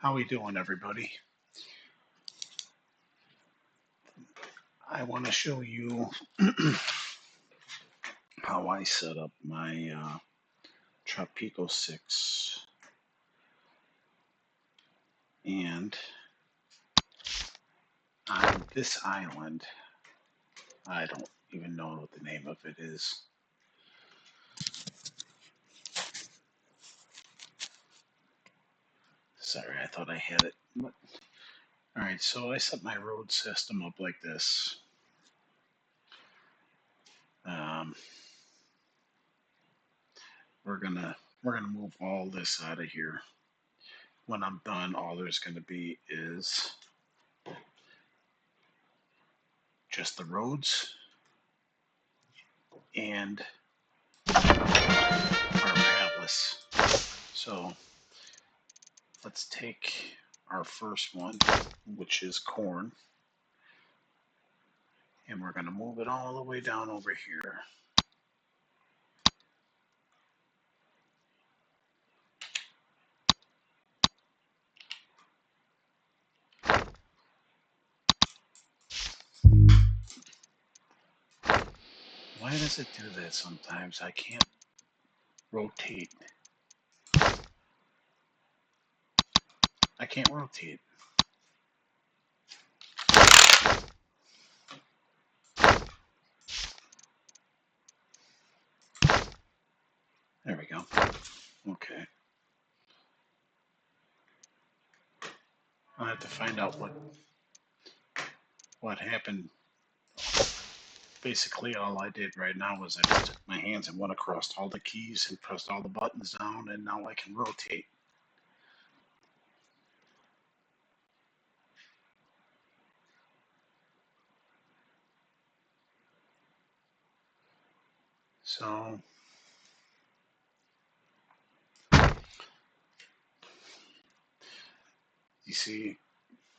How we doing, everybody? I want to show you how I set up my Tropico 6. And on this island, I don't even know what the name of it is. Sorry, I thought I had it. Alright, so I set my road system up like this. We're gonna move all this out of here. When I'm done, all there's gonna be is just the roads and our palace. So let's take our first one, which is corn, and we're going to move it all the way down over here. Why does it do that sometimes? I can't rotate. I can't rotate. There we go. Okay. I'll have to find out what happened. Basically, all I did right now was I just took my hands and went across all the keys and pressed all the buttons down, and now I can rotate. So you see,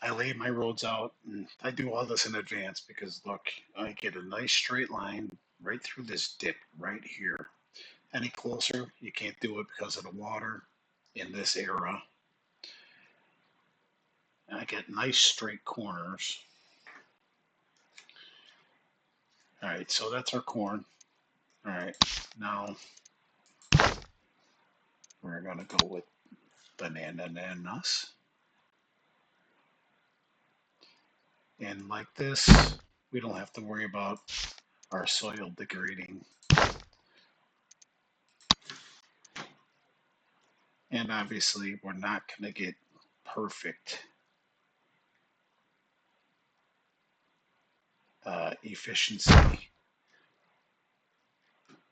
I lay my roads out, and I do all this in advance because look, I get a nice straight line right through this dip right here. Any closer, you can't do it because of the water in this area. And I get nice straight corners. All right, so that's our corn. All right, now we're gonna go with bananas. And like this, we don't have to worry about our soil degrading. And obviously, we're not going to get perfect efficiency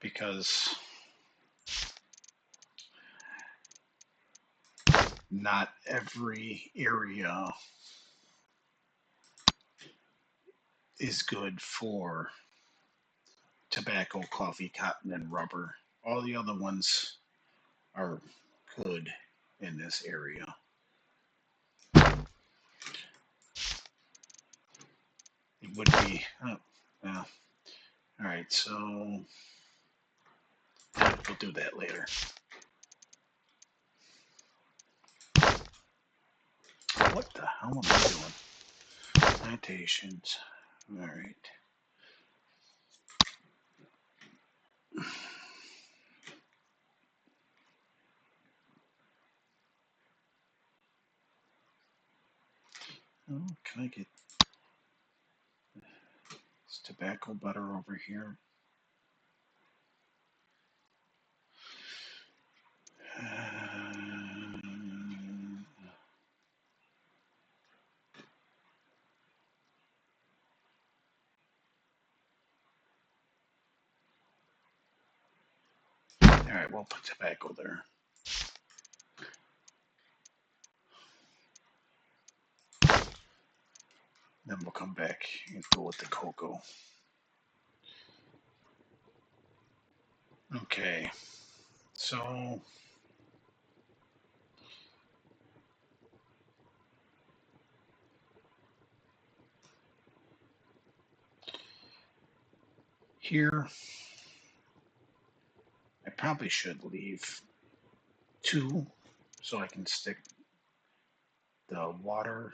because not every area is good for tobacco, coffee, cotton, and rubber. All the other ones are good in this area. It would be, all right, so we'll do that later. What the hell am I doing? Plantations. All right. Oh, can I get this tobacco butter over here? All right, we'll put tobacco there. Then we'll come back and go with the cocoa. Okay, so here, I probably should leave 2 so I can stick the water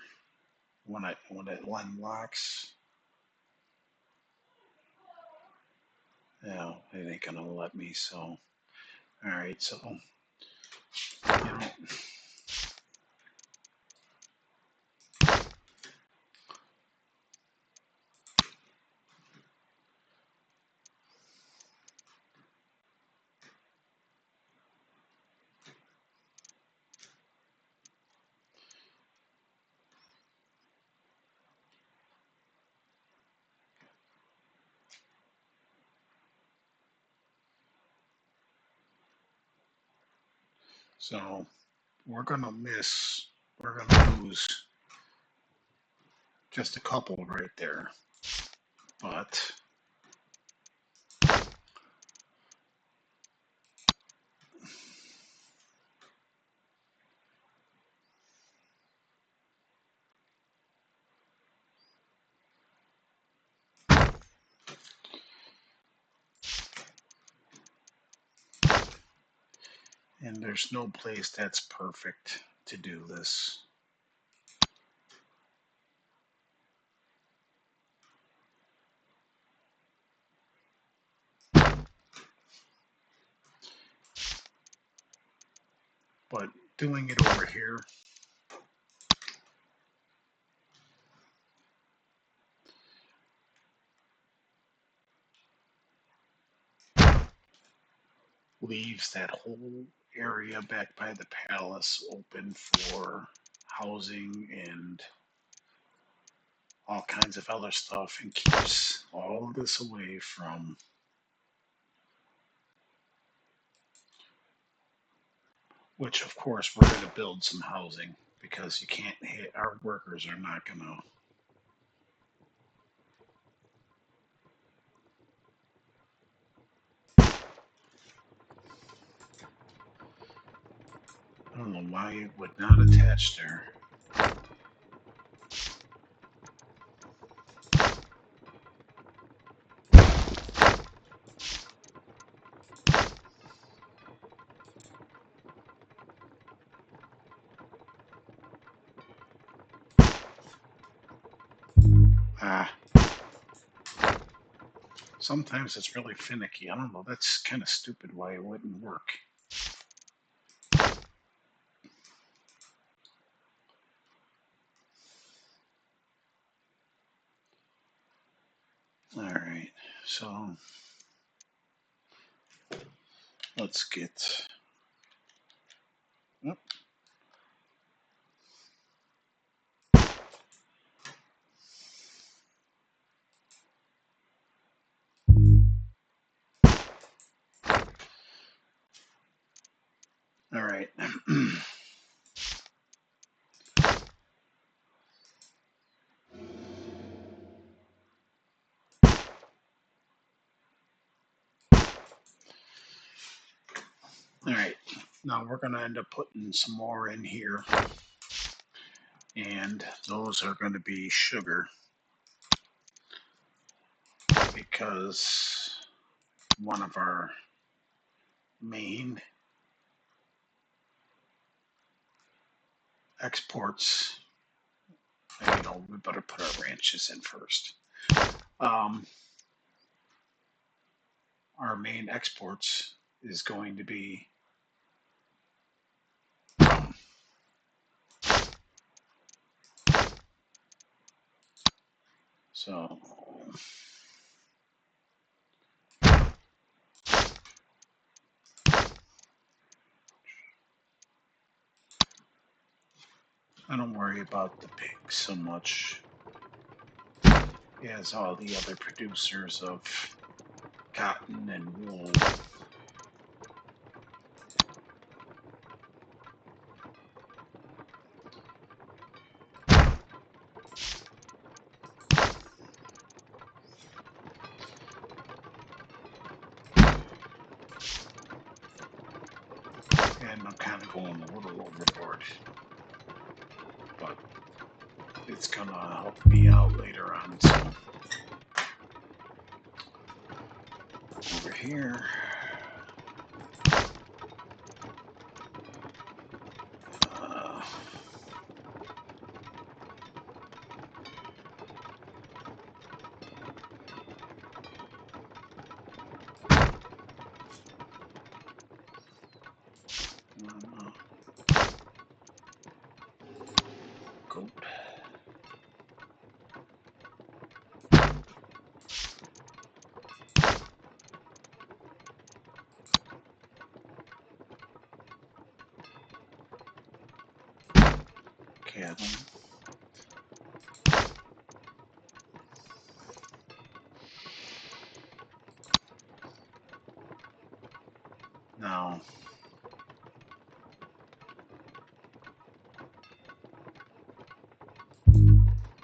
when it unlocks. No, it ain't gonna let me. So, all right. So, you know, so we're gonna miss. We're gonna lose just a couple right there, but and there's no place that's perfect to do this. But doing it over here, leaves that whole area back by the palace open for housing and all kinds of other stuff, and keeps all of this away from, which of course we're going to build some housing because you can't hit, our workers are not going to. I don't know why it would not attach there. Ah, sometimes it's really finicky. I don't know. That's kind of stupid why it wouldn't work. All right, so let's get. Oh, all right. All right, now we're going to end up putting some more in here, and those are going to be sugar because one of our main exports, we better put our ranches in first. Um, our main exports is going to be so I don't worry about the pigs so much as all the other producers of cotton and wool. And I'm kind of going a little overboard, but it's gonna help me out later on. So over here, uh, Goat. Cattle. Now,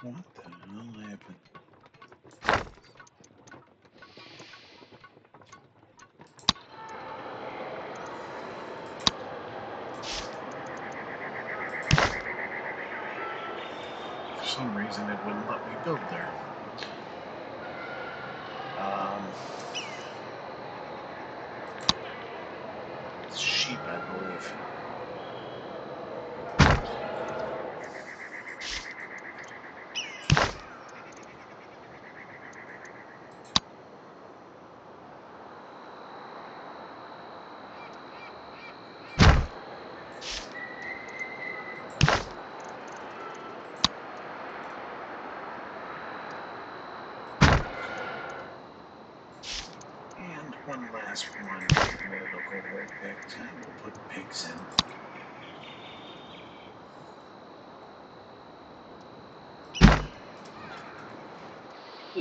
what the hell happened? For some reason, it wouldn't let me build there. It's sheep, I believe. And one last one, and then it'll go right back to, we'll put pigs in.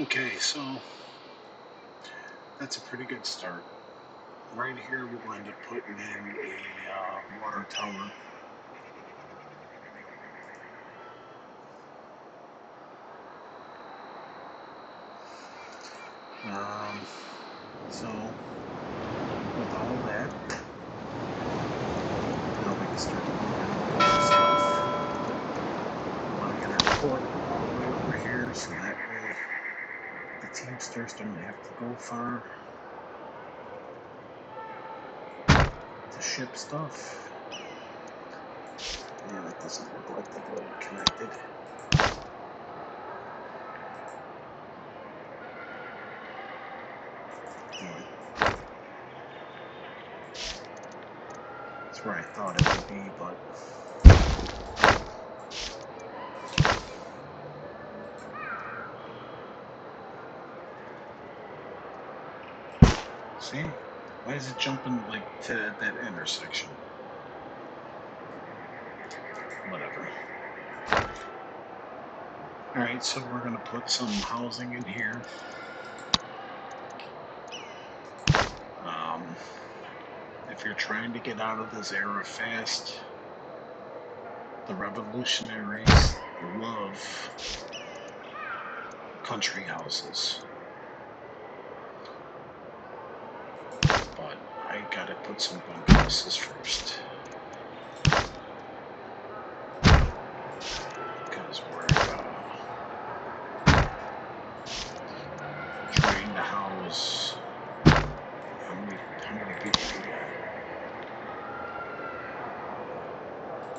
Okay, so that's a pretty good start. Right here, we'll end up putting in a water tower. So with all that, now we can start moving on stuff. I want to get our port all the way over here, so that way the Teamsters don't have to go far to ship stuff. Yeah, it doesn't look like the road connected. That's where I thought it would be, but see? Why is it jumping like to that intersection? Whatever. Alright, so we're gonna put some housing in here. If you're trying to get out of this era fast, the revolutionaries love country houses. But I gotta put some bunkhouses first. Because we're trying to house how many people we got?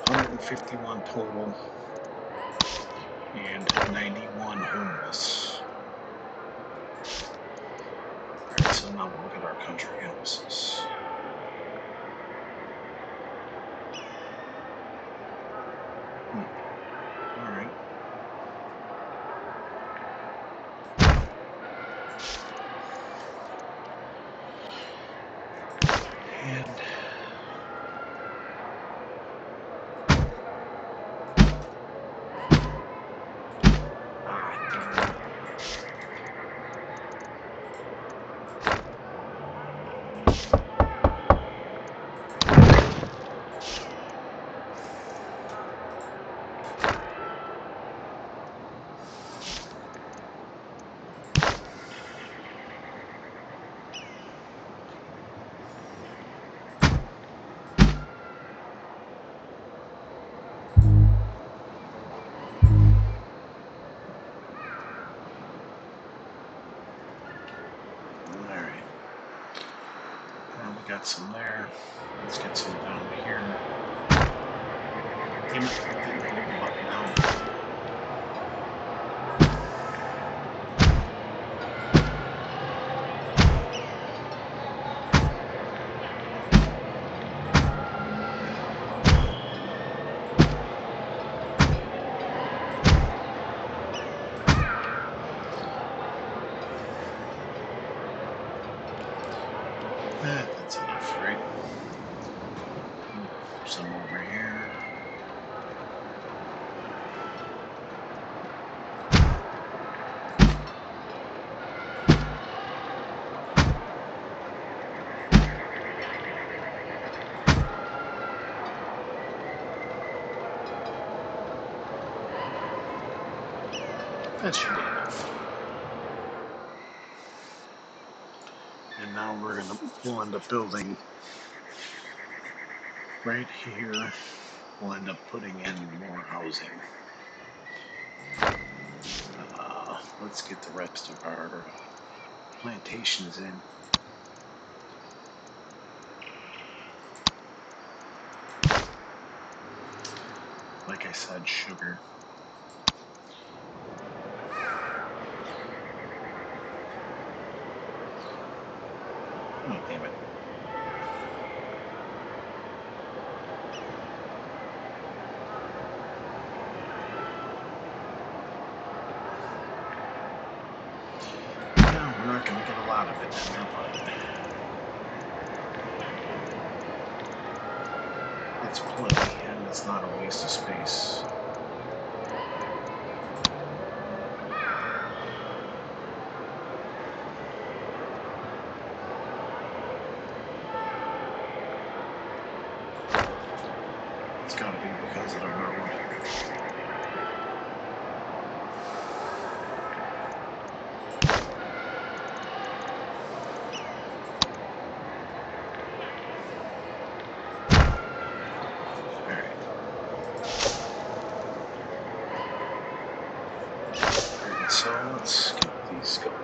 151 total and 91 homeless. Alright, so now we'll look at our country houses. Alright. And got some there. Let's get some down here. Damn it, I didn't hold the button down. some over here. That should be enough. And now we'll end up building right here. We'll end up putting in more housing. Let's get the rest of our plantations in. Like I said, sugar. Oh, damn it. No, we're not going to get a lot of it in, but it's plenty, and it's not a waste of space. It's got to be because of the road. So let's get these going.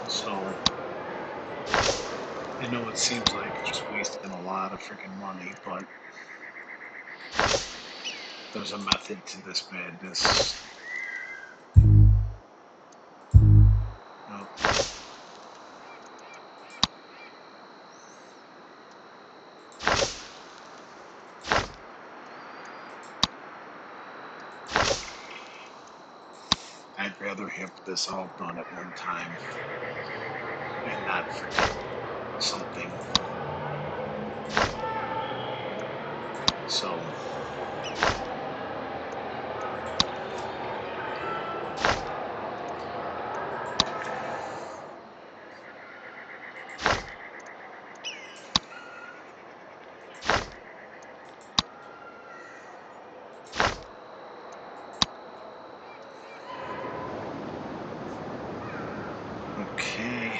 So I know it seems like just wasting a lot of freaking money, but there's a method to this madness. Oh. I'd rather have this all done at one time and not forget something. So okay.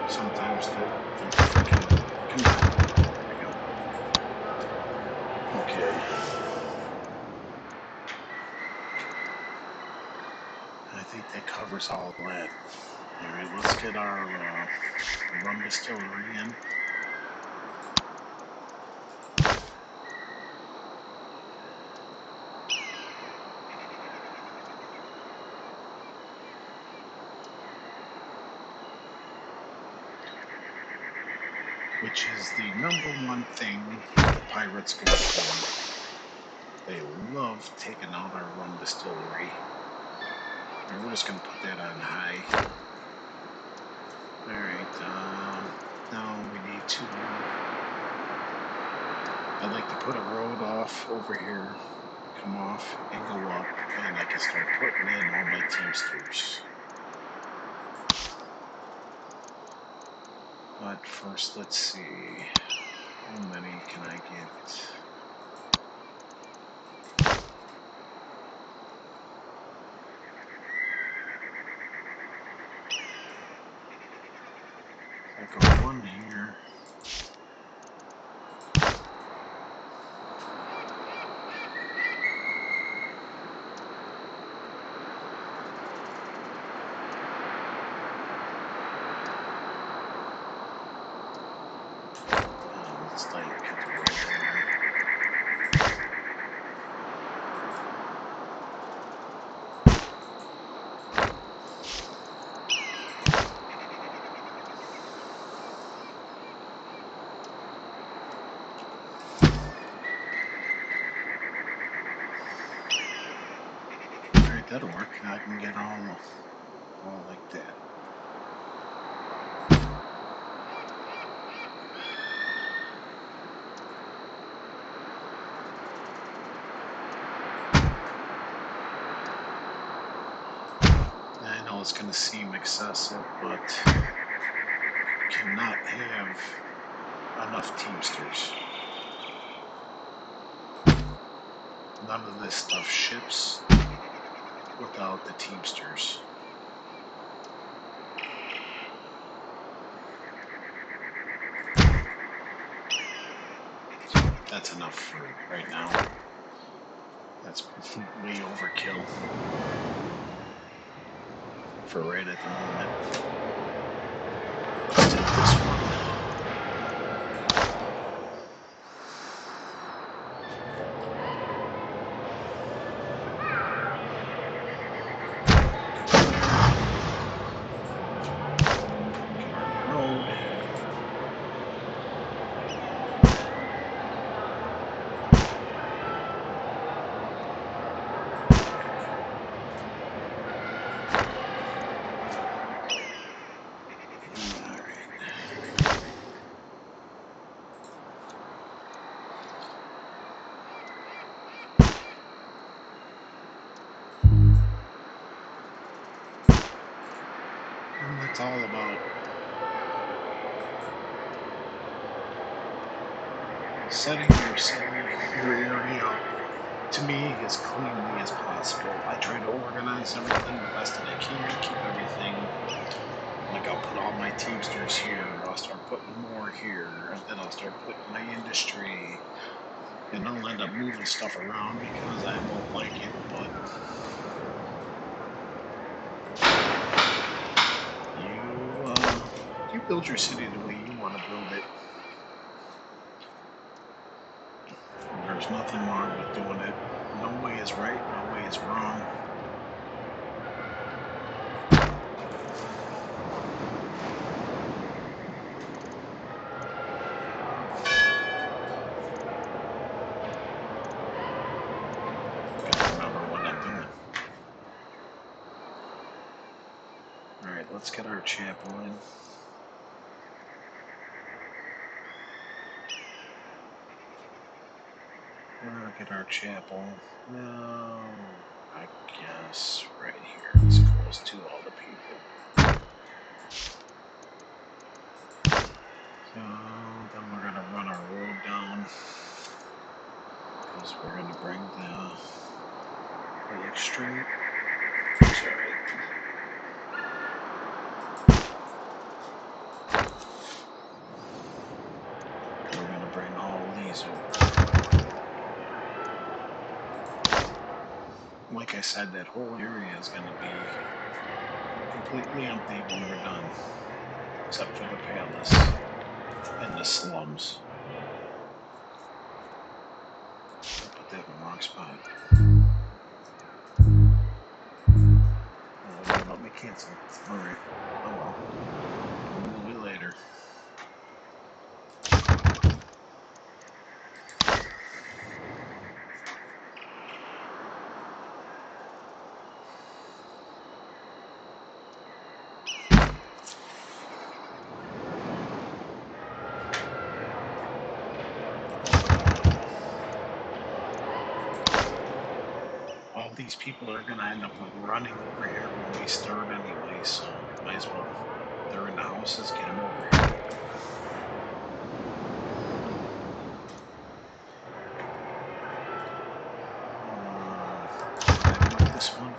Well, sometimes the freaking, come on, there we go. Okay. I think that covers all of that. Alright, let's get our rum distillery in. Which is the number one thing pirates go for. They love taking out our rum distillery. Alright, we're just going to put that on high. Alright, now we need to... I'd like to put a road off over here, come off and go up, and I can start putting in all my Teamsters. But first, let's see. How many can I get? I got one here. Let's like get the road there. Alright, that'll work. I can get all like that. I know it's going to seem excessive, but cannot have enough Teamsters. None of this stuff ships without the Teamsters. That's enough for right now. That's way overkill for right at the moment. Let's take this one. And that's all about setting your area up, to me, as cleanly as possible. I try to organize everything the best that I can, keep everything, like I'll put all my Teamsters here, I'll start putting more here, and then I'll start putting my industry, and I'll end up moving stuff around because I won't like it, but you build your city the way you want to build it. There's nothing wrong with doing it. No way is right, no way is wrong. Gotta remember what I'm doing. Alright, let's get our chapel in. We'll get our chapel. No, I guess right here. It's close to all the people. So then we're gonna run our road down because we're gonna bring the lake straight. It's alright. We're gonna bring all these over. Like I said, that whole area is gonna be completely empty when we're done, except for the palace and the slums. I put that in the wrong spot. Let me cancel. Alright. Oh well. A little bit later. All these people are gonna end up running over here when we start anyway, so might as well. They're in the house houses, get them over here. I want this one.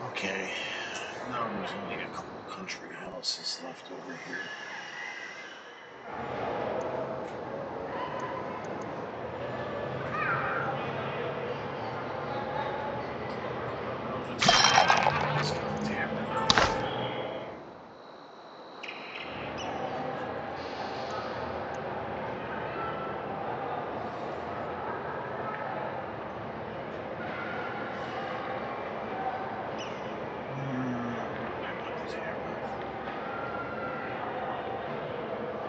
Okay, now there's only a couple country houses left over here. Let's get the tavern out.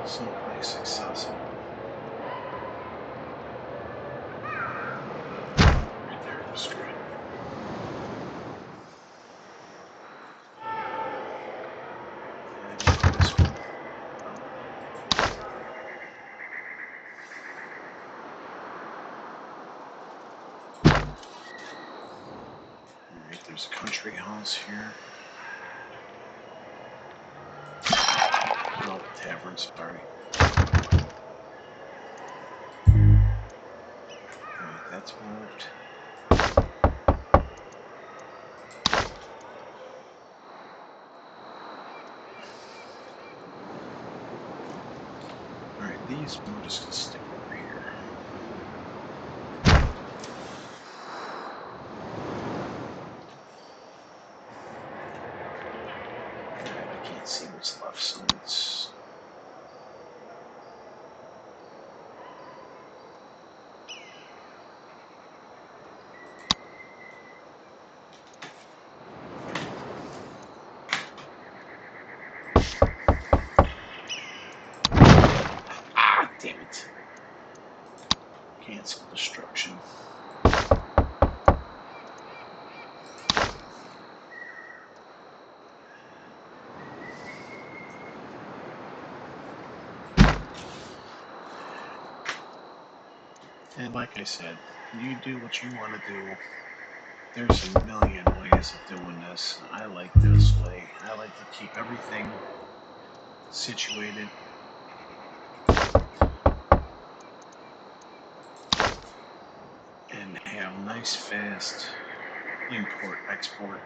Someplace accessible. Right there, that's good. And this one. Alright, there's a country house here. No, tavern, sorry. Alright, that's moved. Alright, these we're just gonna stick over here. Alright, I can't see what's left, so it's... Ah, damn it. Cancel destruction. And like I said, you do what you want to do. There's a million ways of doing this. I like this way. I like to keep everything situated. And have nice, fast import, export.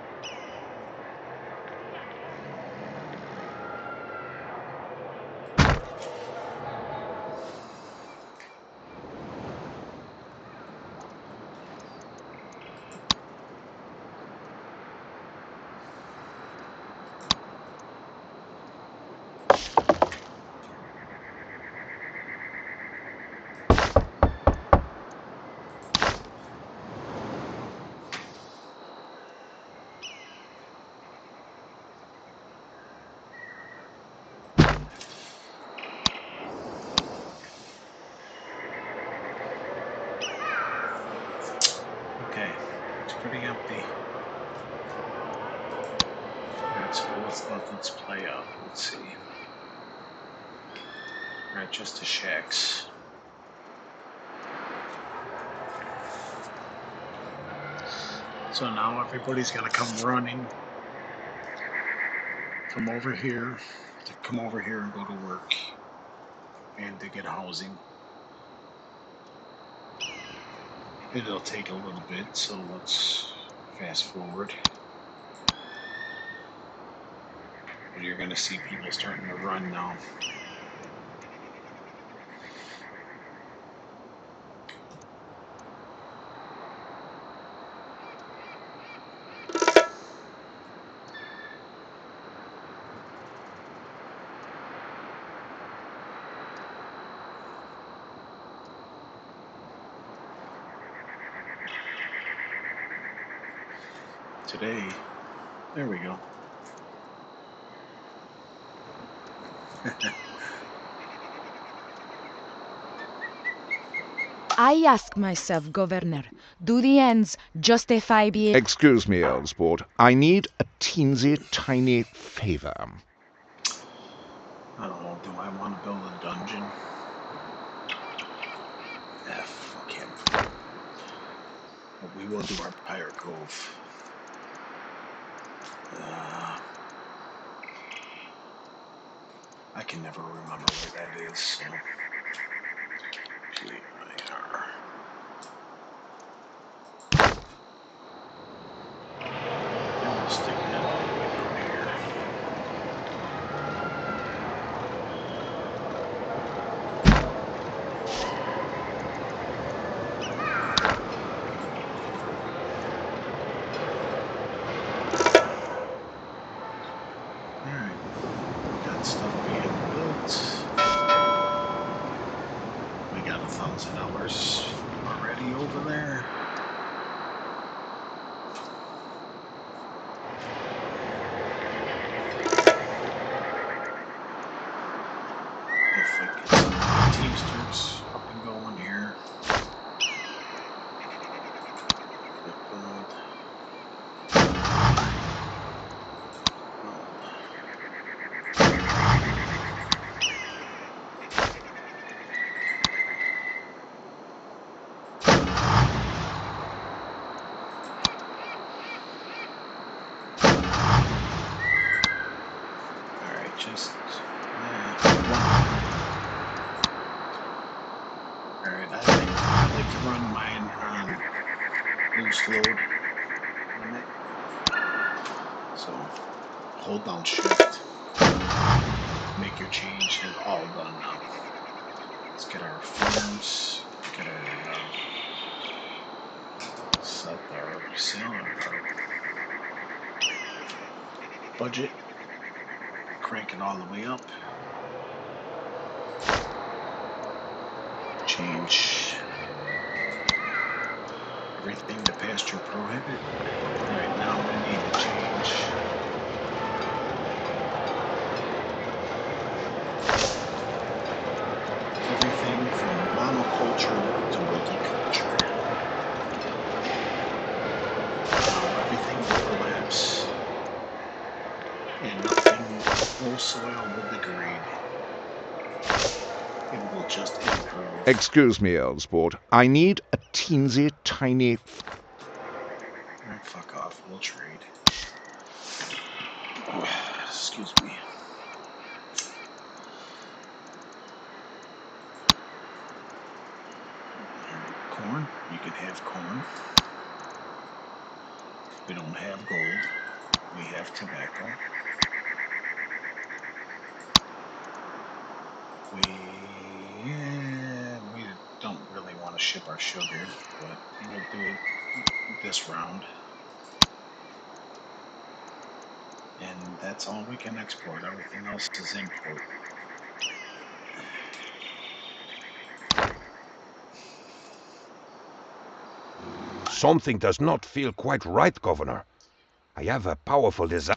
Okay, it's pretty empty. Alright, so let's let this play out. Let's see. Alright, just the shacks. So now everybody's gonna come running. Come over here. To come over here and go to work. And to get housing. It'll take a little bit, so let's fast forward. But you're gonna see people starting to run now. Today, there we go. I ask myself, Governor, do the ends justify being... Excuse me, old sport. I need a teensy tiny favor. I don't know, do I want to build a dungeon? Fuck him. But we will do our Pirate Cove. I can never remember where that is, so... PIR. And we'll stick that all the way down here. Alright, got stuff being built. We got $1,000 already over there. If I get some Teamsters up and going here. Build. Alright, just Alright, I like to run mine on loose load limit. So hold down shift. Make your change and all done now. Let's get our farms, get our set our sale, our budget, crank it all the way up. Change everything to pasture prohibit. Right now we need to change everything from monoculture to multiculture. Everything overlaps and nothing, no soil will degrade. It will just improve. Excuse me, old sport. I need a teensy tiny... Alright, fuck off, we'll trade. Oh, excuse me. Corn, you can have corn. We don't have gold. We have tobacco. We don't really want to ship our sugar, but we'll do it this round. And that's all we can export. Everything else is import. Something does not feel quite right, Governor. I have a powerful desire.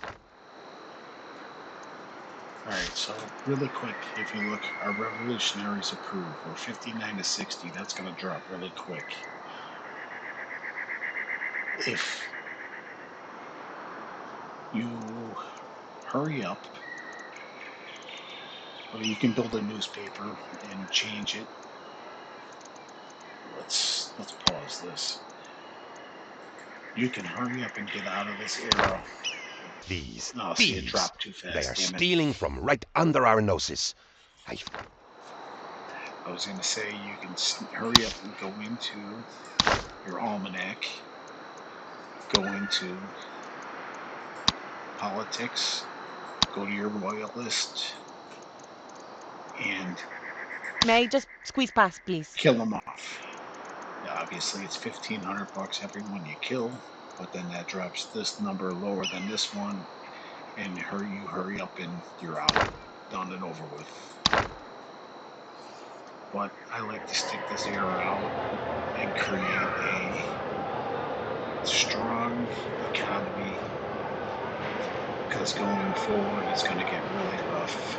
Alright, so really quick, if you look, our revolutionaries approved. We're 59 to 60. That's going to drop really quick. If you hurry up, or you can build a newspaper and change it. Let's pause this. You can hurry up and get out of this era. These Oh, see, it thieves, dropped too they fast, are damn it. stealing from right under our noses. I was going to say you can hurry up and go into your almanac, go into politics, go to your royalist, and May I just squeeze past, please? kill them off. Obviously, it's $1,500 every one you kill, but then that drops this number lower than this one, and you hurry up and you're out, done and over with. But I like to stick this era out and create a strong economy, because going forward it's going to get really rough.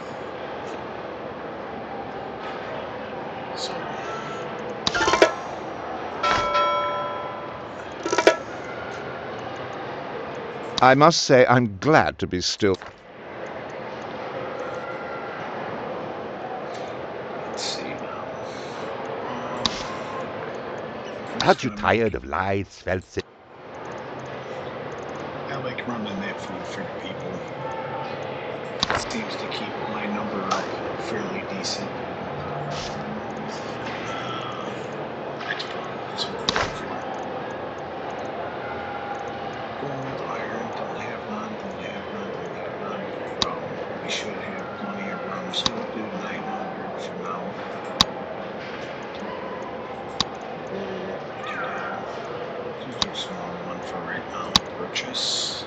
I must say I'm glad to be still. Let's see now. Aren't you tired of lies, false? I like running that food for the people. It seems to keep my number fairly decent. Export. So we're looking for gold, iron. Don't have none. Don't have none. Don't have none. Well, we should have plenty of room, so we'll do 900 for now. We'll do a small one for right now. Purchase.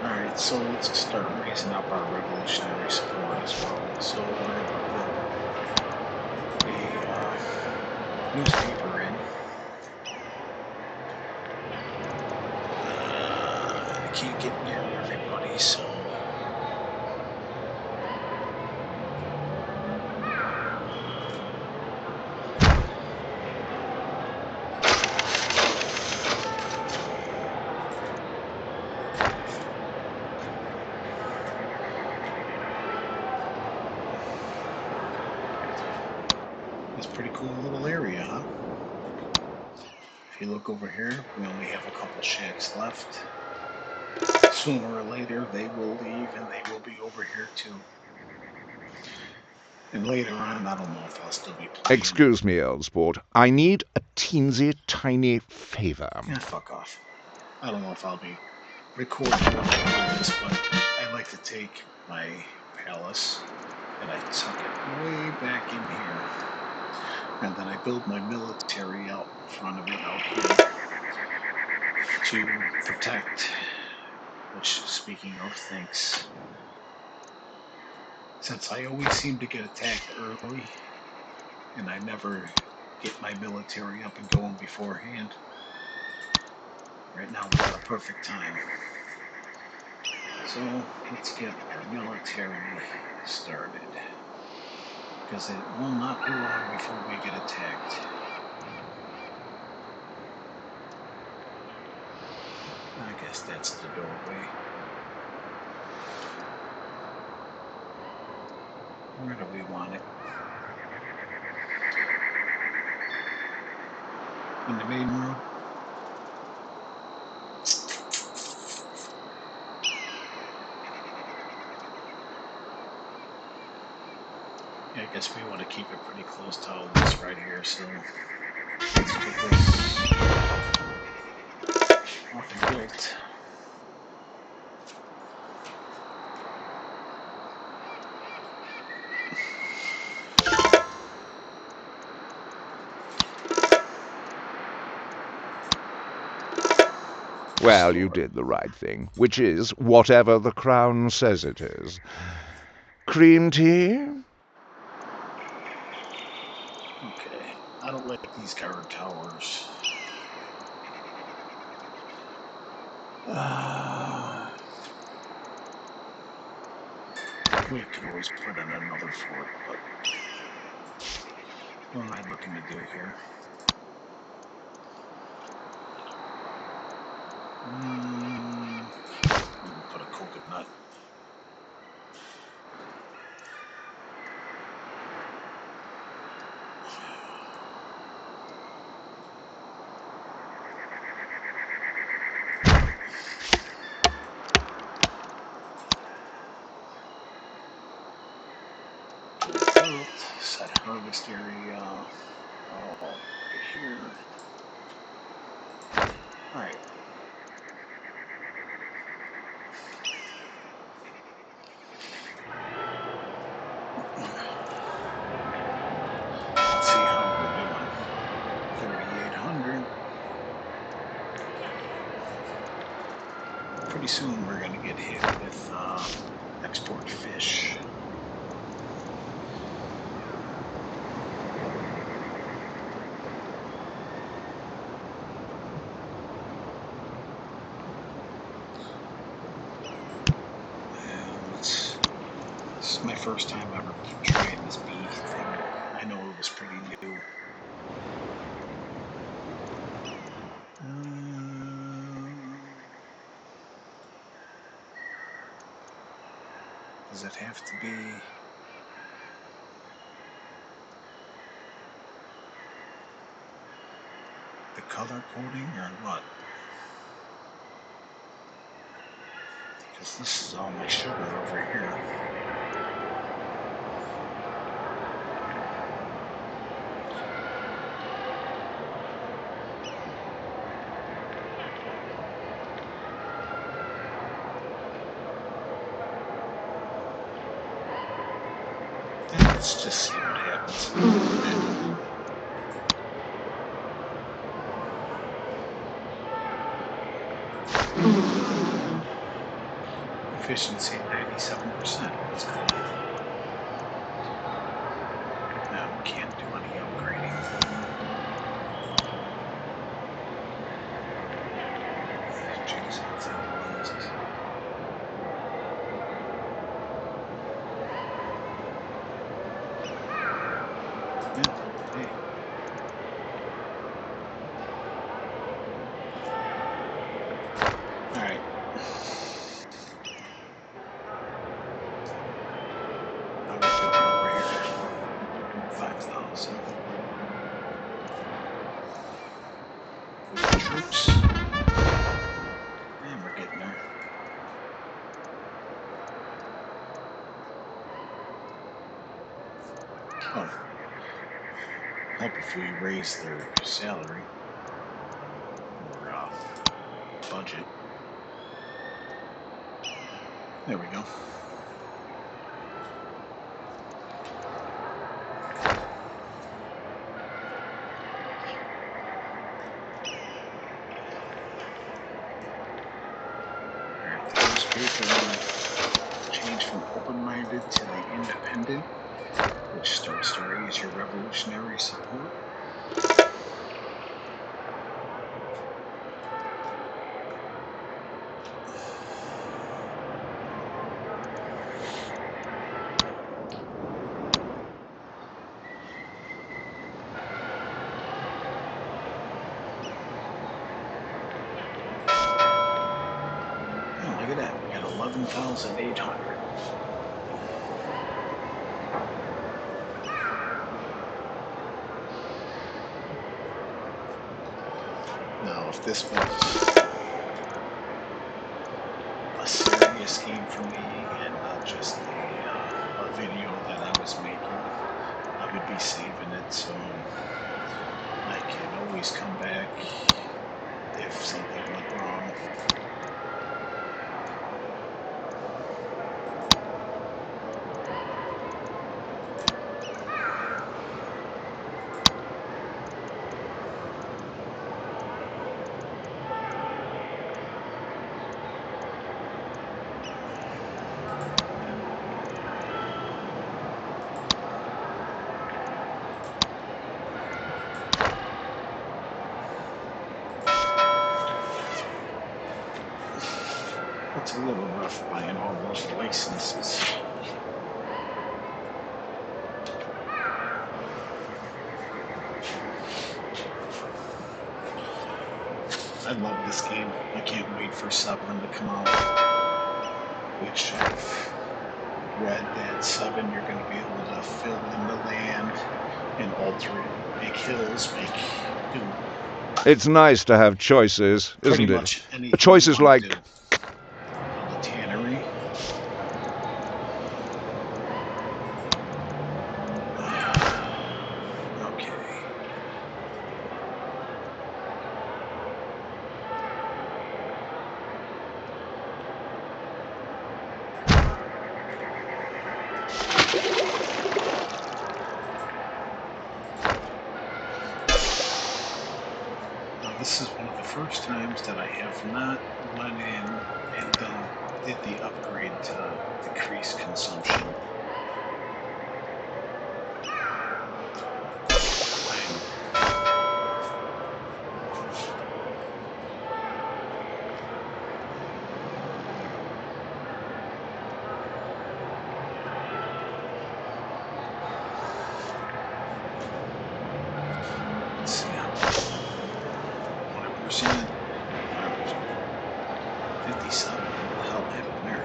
Alright, so let's start raising up our revolutionary support as well. So we're going to put a newspaper in. I can't get near everybody, so it's a pretty cool little area, huh? If you look over here, we only have a couple shacks left. Sooner or later, they will leave and they will be over here too. And later on, I don't know if I'll still be playing. Excuse me, old sport. I need a teensy tiny favor. Yeah, fuck off. I don't know if I'll be recording all this, but I like to take my palace and I tuck it way back in here. And then I build my military out in front of it out here to protect. Which, speaking of, thanks. Since I always seem to get attacked early, and I never get my military up and going beforehand, right now we've got a perfect time. So let's get our military started, because it will not be long before we get attacked. I guess that's the doorway. Where do we want it? In the main room? Yeah, I guess we want to keep it pretty close to all this right here, so let's get this off and built. Well, you did the right thing, which is whatever the crown says it is. Cream tea? Okay, I don't like these guard towers. We could always put in another fort, but what am I looking to do here? Put a coconut. Set harvest area. Oh, right here. Alright. Let's see how we're doing. 3,800. Pretty soon we're going to get hit with export fish. This is my first time ever trying this bee thing. I know it was pretty new. Does it have to be the color coding or what? Because this is all my sugar over here. Let's just see what happens. Efficiency 97%. That's cool. Now we can't do any upgrading. Jigsaw lenses. Yeah, hey. Alright. How we doing over here? 5,000. We got troops. And we're getting there. Oh. Help if we raise their salary. Or budget. There we go. Alright, the newspaper change from open-minded to the independent, which starts to raise your revolutionary support. Oh, look at that. We got 11,800. Now, if this was a serious game for me and not just a video that I was making, I would be saving it so I can always come back if something went wrong. It's a little rough buying all those licenses. I love this game. I can't wait for 7 to come out, which I've read that 7 you're going to be able to fill in the land and alter it, make hills, do It's nice to have choices, pretty isn't it? much anything you Choices want to like, do. The tannery. Okay. Now this is one of the first times that I have not went in and did the upgrade to decrease consumption. Let's see how 100%, 57. What the hell happened there?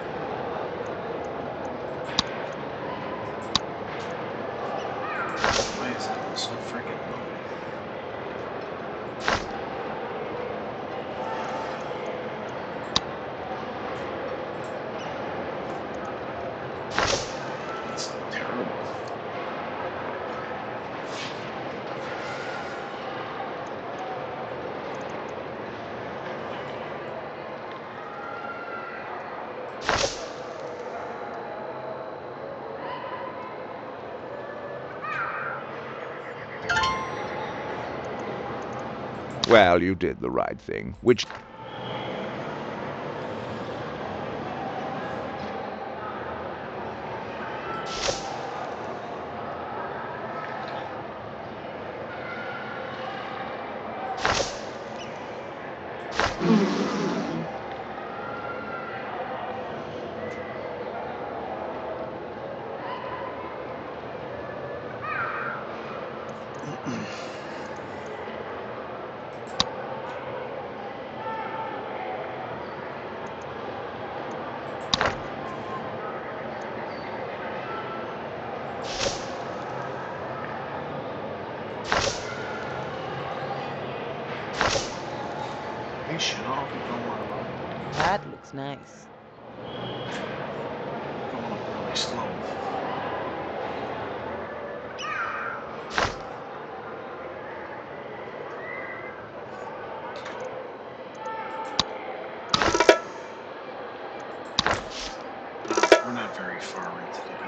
Well, you did the right thing, which... They should all be going That looks nice. really slow. We're not very far into the game.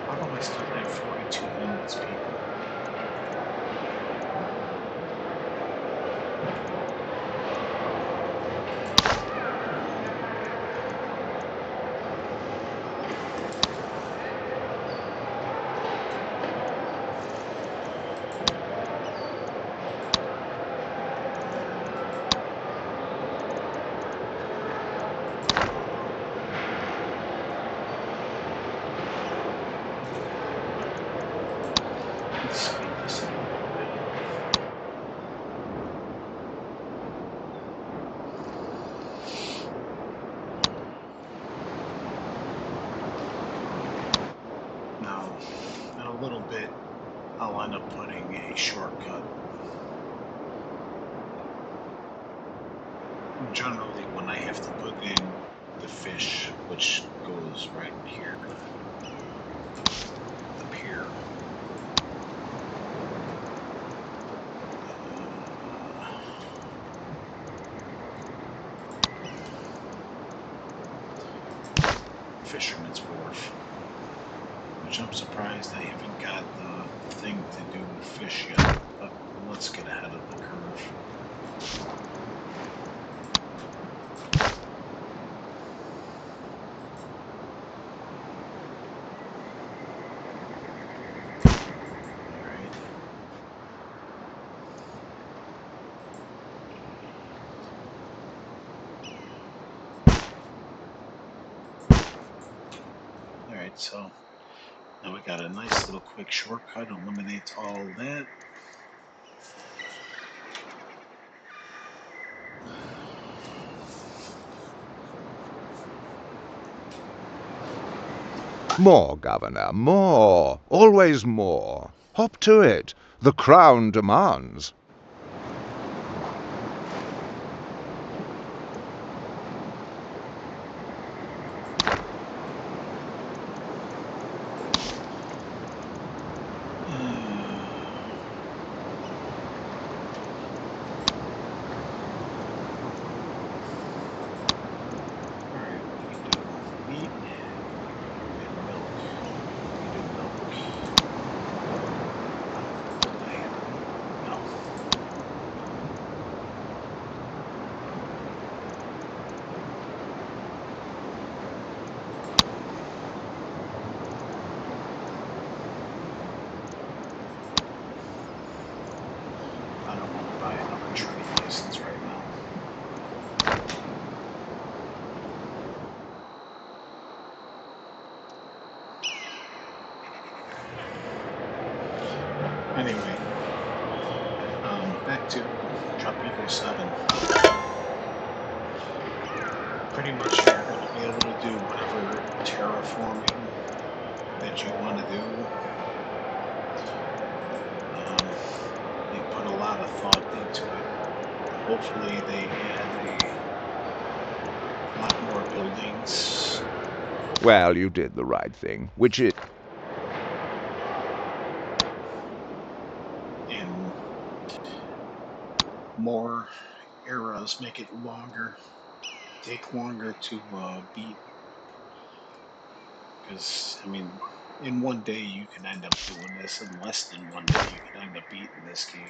How do I still have 42 minutes, people? Let's speed this up a little bit. Now, in a little bit, I'll end up putting a shortcut. Generally, when I have to put in the fish, which goes right here, up here, Fisherman's Wharf, which I'm surprised I haven't got the thing to do fish yet, but let's get ahead of the curve. Alright, so now we got a nice little quick shortcut, eliminates all that. More, Governor, more. Always more. Hop to it. The crown demands. I don't want to buy another trade license right now. Anyway, back to Tropico 7. Pretty much you're going to be able to do whatever terraforming that you want to do. They put a lot of thought into it. Hopefully, they add a lot more buildings. Well, you did the right thing, which is... And more eras, make it longer, take longer to beat. Because, I mean, in one day you can end up doing this. In less than one day you can end up beating this game.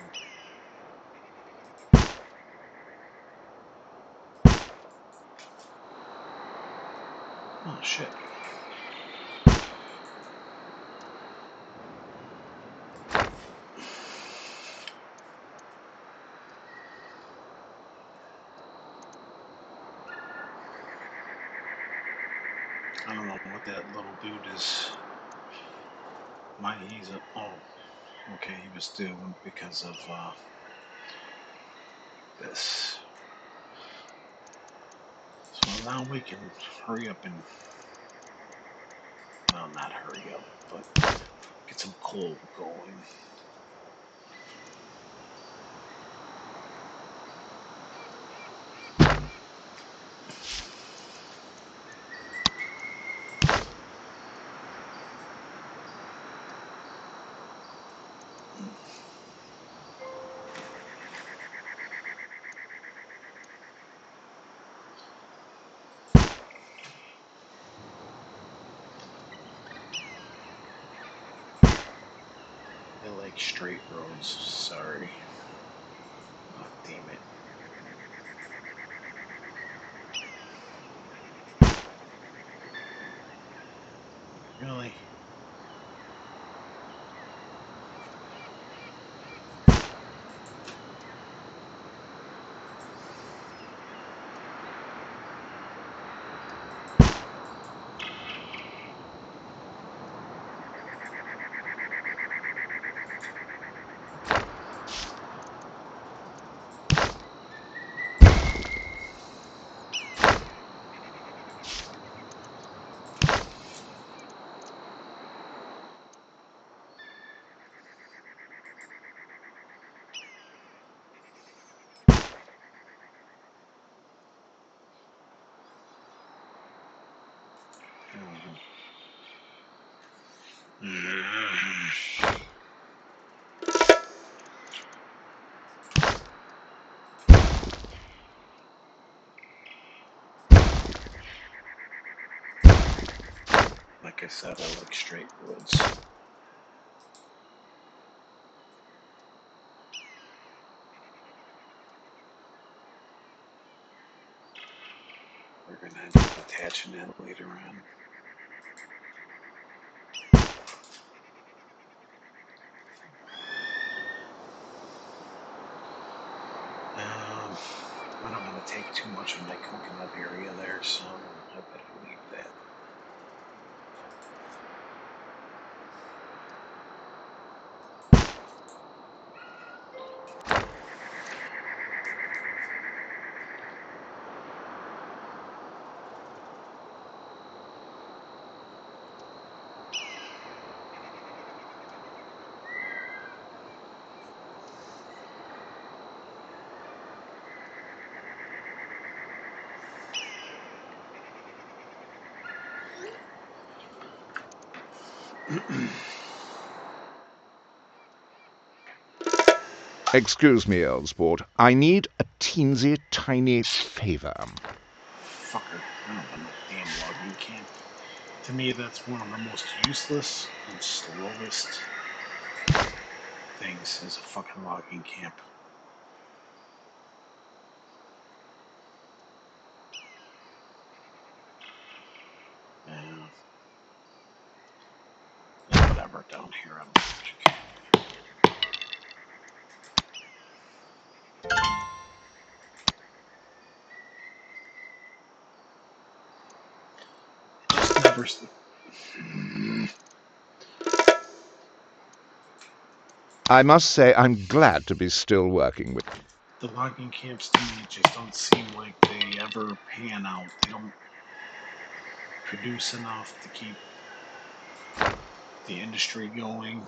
Oh, shit. I don't know what that little dude is. He's a, oh, okay, he was doing because of this. So now we can hurry up and, well, not hurry up, but get some coal going. I like straight roads, sorry. Oh, damn it. Really? Like I said, I like straight roads. We're gonna end up attaching that later on. I don't want to take too much of my coconut area there, so I better leave that. Excuse me, old sport. I need a teensy tiny favor. Fucker, I don't want no damn logging camp. To me, that's one of the most useless and slowest things is a fucking logging camp. Uh, whatever, down here I'm allergic. Just never. I must say I'm glad to be still working with... The logging camps to me just don't seem like they ever pan out. They don't produce enough to keep the industry going.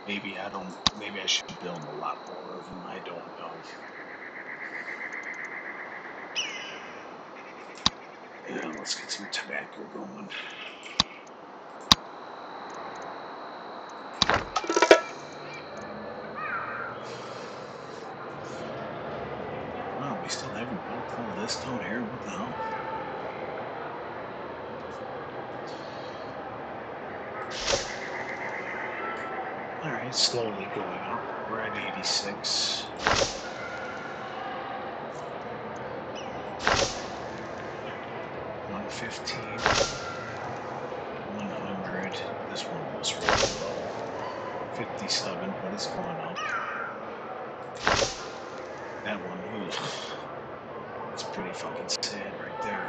Maybe I should build a lot more of them. I don't know. Yeah, let's get some tobacco going. Wow, we still haven't built all this down here. What the hell? Alright, slowly going up. We're at 86. $115. 100. This one was really low. 57, but it's going up. That one, ooh, it's pretty fucking sad right there.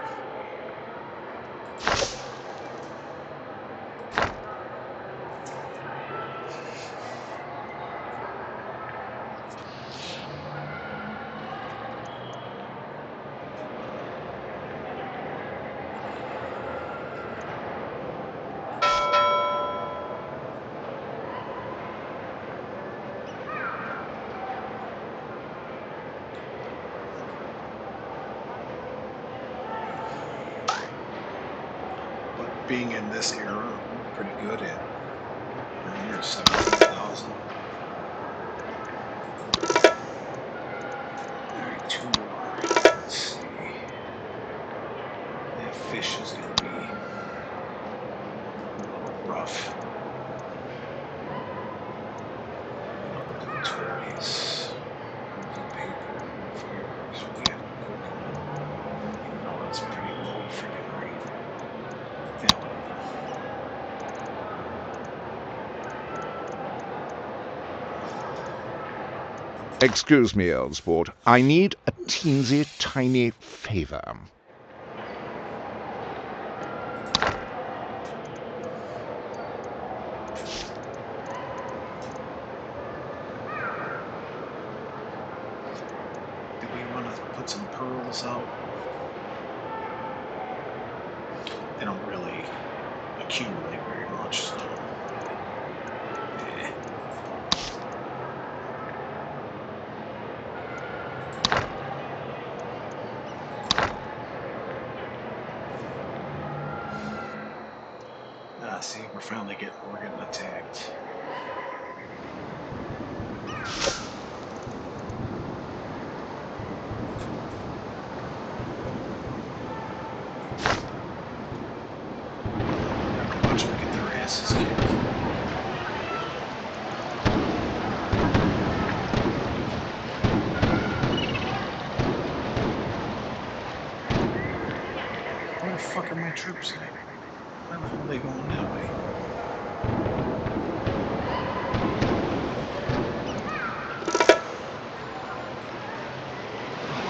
But being in this era, we're pretty good at near 17,000. Alright, 2 more. Let's see. That fish is going to be a little rough. Toys, paper, fireworks, we got coconut. Even though it's pretty low freaking rate. Yeah, whatever. Excuse me, old sport. I need a teensy tiny favor. Do we want to put some pearls out? They don't really accumulate very much, so. Eh. Ah, see, we're getting attacked. Watch them get their asses kicked. Where the fuck are my troops at? Why the hell are they going that way?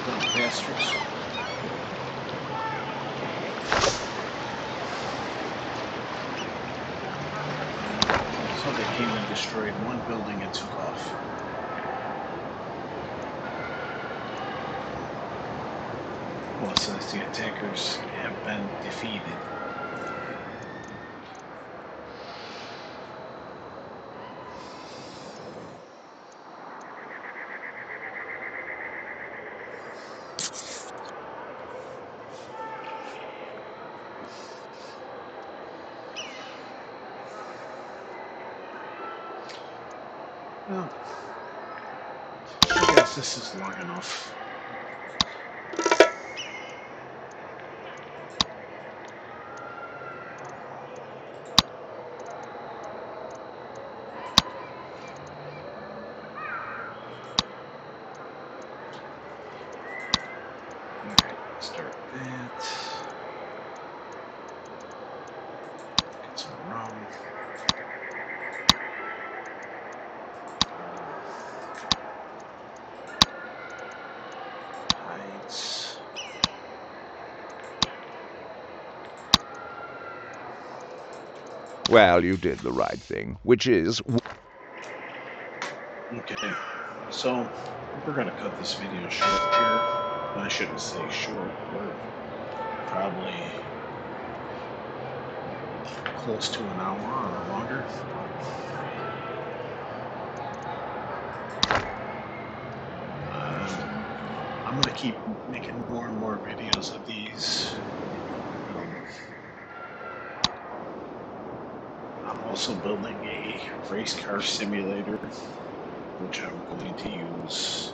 Little bastards. So they came and destroyed one building and took off. Well, it says the attackers have been defeated. Well, I guess this is long enough. Alright, start that. Get some rum. Hides. Well, you did the right thing, which is... Okay, so we're gonna cut this video short here. I shouldn't say short, but probably close to an hour or longer. I'm gonna keep making more and more videos of these. I'm also building a race car simulator, which I'm going to use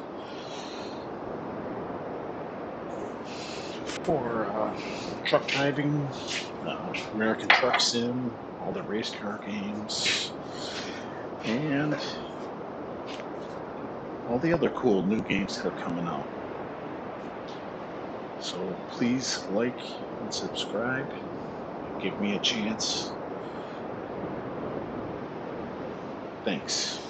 for truck driving, American Truck Sim, all the race car games, and all the other cool new games that are coming out. So please like and subscribe. Give me a chance. Thanks.